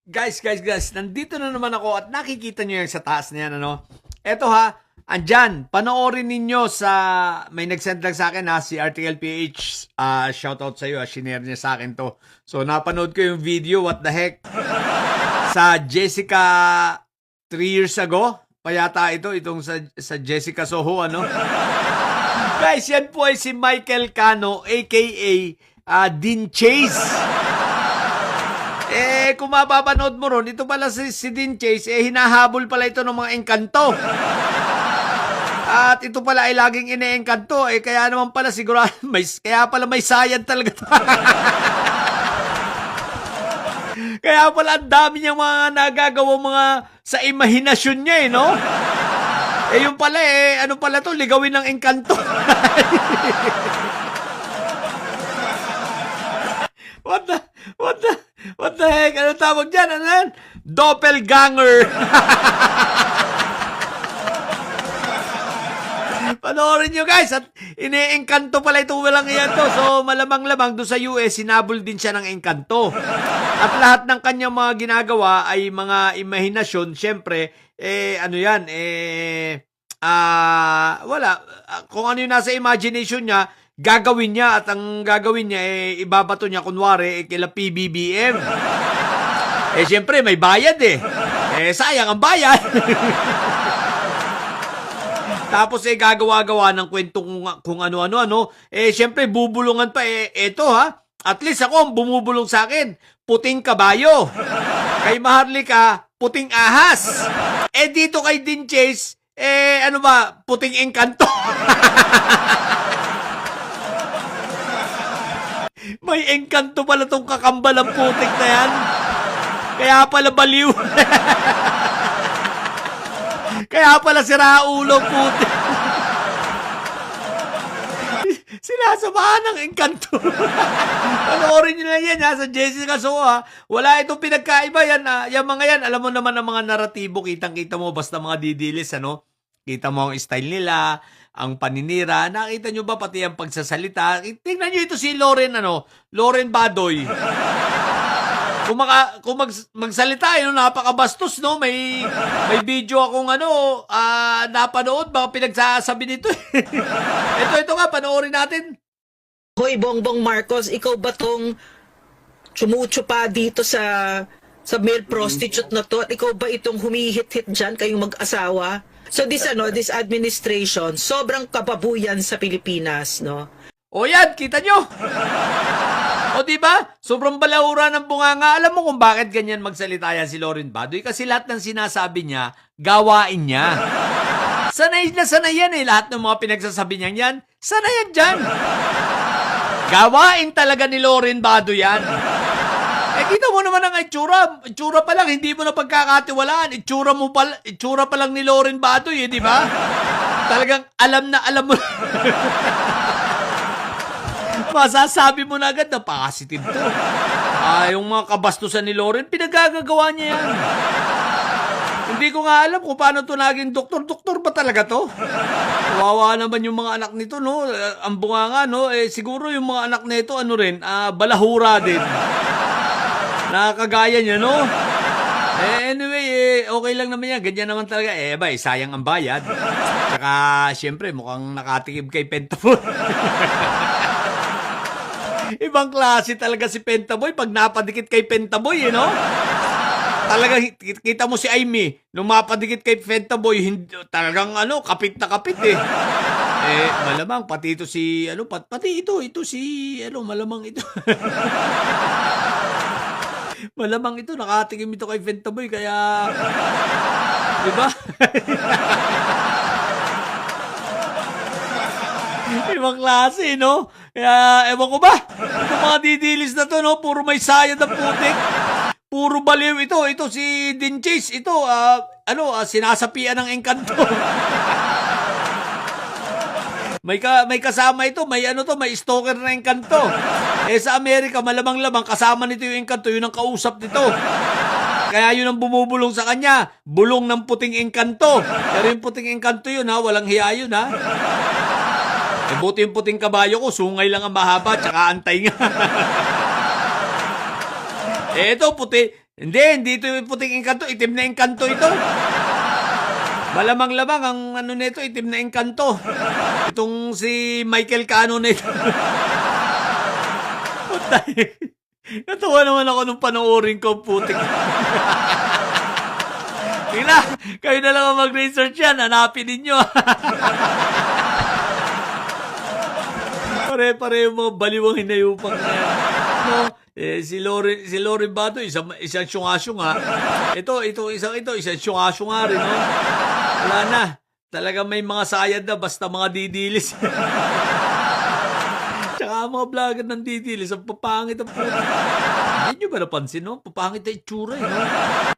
Guys, nandito na naman ako at nakikita nyo yung sa taas na yan, ano? Eto ha, andyan, panoorin ninyo sa, may nagsend lang sa akin ha, si RTL PH, shoutout sa iyo, shinare niya sa akin to. So, napanood ko yung video, what the heck, sa Jessica 3 years ago, payata itong sa Jessica Soho, ano? Guys, yan po ay si Michael Cano, aka Dean Chase. Kung mapapanood mo ron, ito pala si Dean Chase, hinahabol pala ito ng mga engkanto. At ito pala ay laging ine-engkanto, kaya naman pala siguro, kaya pala may sayad talaga to. Kaya pala ang dami niyang mga nagagawa mga sa imahinasyon niya, no? Yung pala, ano pala to, ligawin ng engkanto. What the heck? Ano tawag dyan? Ano yan? Doppelganger. Panoorin nyo guys. At ine-engkanto pala ito walang iyan to. So malamang-lamang doon sa US, sinabol din siya ng engkanto. At lahat ng kanyang mga ginagawa ay mga imahinasyon. Siyempre, ano yan? Wala. Kung ano yung nasa imagination niya, gagawin niya at ang gagawin niya ibabato niya kunwari kila PBBM. Siyempre may bayad sayang ang bayad. Tapos gagawa-gawa ng kwento kung ano-ano. Siyempre bubulungan pa eto ha. At least ako ang bumubulong sa akin, puting kabayo. Kay Maharlika, puting ahas. Dito kay Dean Chase, ano ba, puting engkanto. May engkanto pala tong kakambal ang putik na yan. Kaya pala baliw. Kaya pala siraulo putik. Sinasamahan ng engkanto. Panoorin nyo na yan sa Jessica Soho ha. Wala itong pinagkaiba yan. Yung mga yan, alam mo naman ang mga naratibo, kitang-kita mo basta mga didilis, ano? Kita mo ang style nila, ang paninira. Nakita nyo ba pati ang pagsasalita? Tingnan nyo ito si Loren Badoy. Kung magsalita, napakabastos, no? May video akong napanood, baka pinagsasabi nito. ito nga, panoorin natin. Hoy, Bongbong Marcos, ikaw ba tong tsumutsupa dito sa male prostitute na to? At ikaw ba itong humihit-hit dyan, kayong mag-asawa? So this administration, sobrang kababuyan sa Pilipinas, no? O yan, kita nyo? O diba? Sobrang balahura ng bunganga. Alam mo kung bakit ganyan magsalita yan si Loren Badoy? Kasi lahat ng sinasabi niya, gawain niya. Sanay na sanay yan lahat ng mga pinagsasabi niya yan. Sanay yan dyan. Gawain talaga ni Loren Badoy yan. Kita mo naman ang itsura. Itsura pa lang, hindi mo na pagkakatiwalaan. Itsura pa lang ni Loren Badoy, di ba? Talagang alam na alam mo. Masasabi mo na agad na positive to. Yung mga kabastusan ni Loren, pinagagagawa niya yan. Hindi ko nga alam kung paano to naging doktor. Doktor ba talaga to? Kawawa naman yung mga anak nito, no? Ang bunganga, no? Siguro yung mga anak nito, balahura din. Nakakagaya niya, no? Anyway, okay lang naman yan. Ganyan naman talaga. Sayang ang bayad. Tsaka, syempre, mukhang nakatikib kay Pentaboy. Ibang klase talaga si Pentaboy pag napadikit kay Pentaboy, no? Talaga, kita mo si Amy, nung mapadikit kay Pentaboy, talagang kapit na kapit malamang, pati ito si, pati ito si, malamang ito. Malamang ito, nakatikim ito kay Pentaboy, kaya, di ba? Ibang klase, no? Kaya, ewan ko ba? Ito mga didilis na to, no? Puro may sayad ang putik. Puro baliw ito. Ito si Dean Chase. Ito, sinasapian ng engkanto. May kasama ito. May stalker na engkanto. Sa Amerika, malamang-lamang, kasama nito yung engkanto. Yun ang kausap nito. Kaya yun ang bumubulong sa kanya. Bulong ng puting engkanto. Pero yung puting engkanto yun, walang hiya yun, buti yung puting kabayo ko, sungay lang ang mahaba, tsaka antay nga. Ito, Hindi ito yung puting engkanto, itim na engkanto ito. Malamang-lamang ang ano nito, itim na engkanto. Itong si Michael Cano nito. Putay. Natawa naman ako nung panoorin ko, putik. Tingnan, kayo na lang ang mag-research yan, hanapin ninyo. Pare-pare yung mga baliwang hinayupang na yan. No? Si Loren Bato, isang syunga-syunga. Isang syunga-syunga rin, no? Wala na. Talaga may mga sayad na, basta mga didilis. Tsaka mga vlogger ng didilis, ang papangit ang puto. Hindi nyo ba napansin, no? Papangit na itsura, no?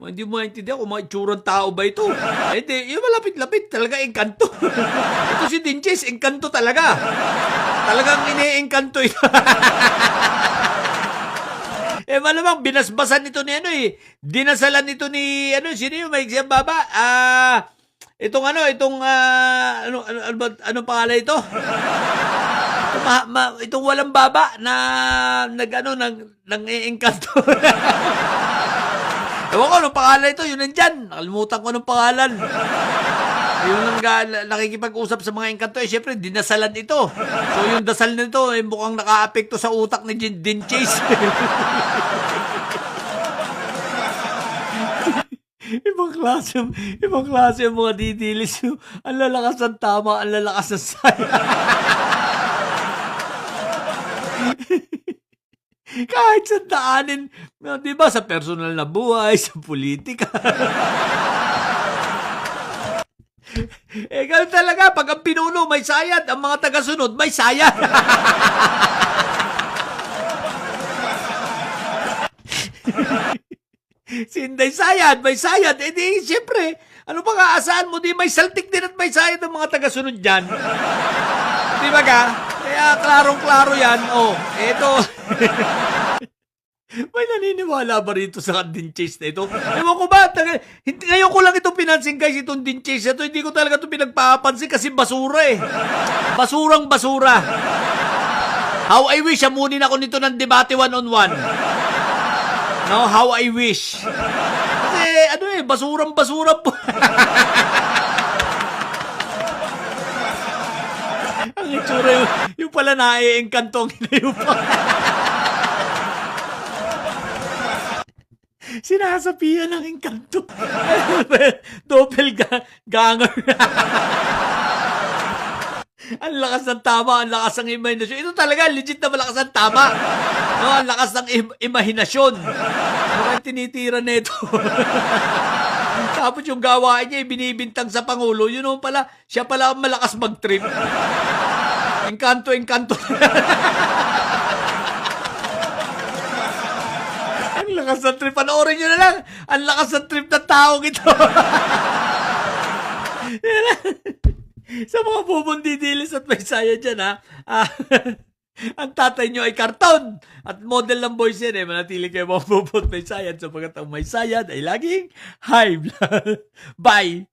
Hindi mo maintindihan kung mga itsurang tao ba ito. Hindi, yung malapit-lapit, talaga engkanto. Ito si Dinches, engkanto talaga. Talagang ine-engkanto ito. Malamang binasbasan nito ni dinasalan nito ni, sino yung may baba? Ano pangalan ito? Itong walang baba na nang-engkanto. Ewan ko, anong pangalan ito? Yun nandyan. Nakalimutan ko anong pangalan. Yung nakikipag-usap sa mga engkanto, syempre, dinasalan ito. So, yung dasal nito, mukhang naka-apekto sa utak ni Din Chase. Ibang klase yung mga didilis. Ang lalakas ng tama, ang lalakas ng saya. Kahit sa daanin, di ba, sa personal na buhay, sa politika. Ganun talaga, pag ang pinuno may sayad, ang mga tagasunod may sayad. Si Inday sayad, may sayad. Di, siyempre, ano pa aasahan mo? Di may saltik din at may sayad ang mga tagasunod dyan. Di ba ka? Kaya klarong-klaro yan. Eto. May naniniwala ba rito sa Din Chase na ito? Ewan ko ba? Ngayon ko lang ito pinansin, guys, itong Din Chase na ito. Hindi ko talaga ito pinagpapansin kasi basura eh. Basurang basura. How I wish, amunin ako nito ng debate one-on-one. No, how I wish. Kasi, basurang-basura po. Ang itsura yung pala naiengkanto ang hinayupan. Sinasapian ng engkanto. Doppelganger. Ang lakas ng tama, ang lakas ng imahinasyon. Ito talaga, legit na malakas ng tama. No, ang lakas ng imahinasyon. Ano kaya tinitira nito? Tapos yung gawain niya, binibintang sa Pangulo. Yun know, pala, siya pala ang malakas mag-trip. Engkanto. Ang lakas ng trip. Panoorin nyo na lang. Ang lakas ng trip ng taong ito. Sa mga bubundidilis at may saya dyan, ha? Ang tatay nyo ay karton. At model ng boys yan, manatili kayo mga bubund may sayad sapagkat ang may sayad ay laging high blood. Bye!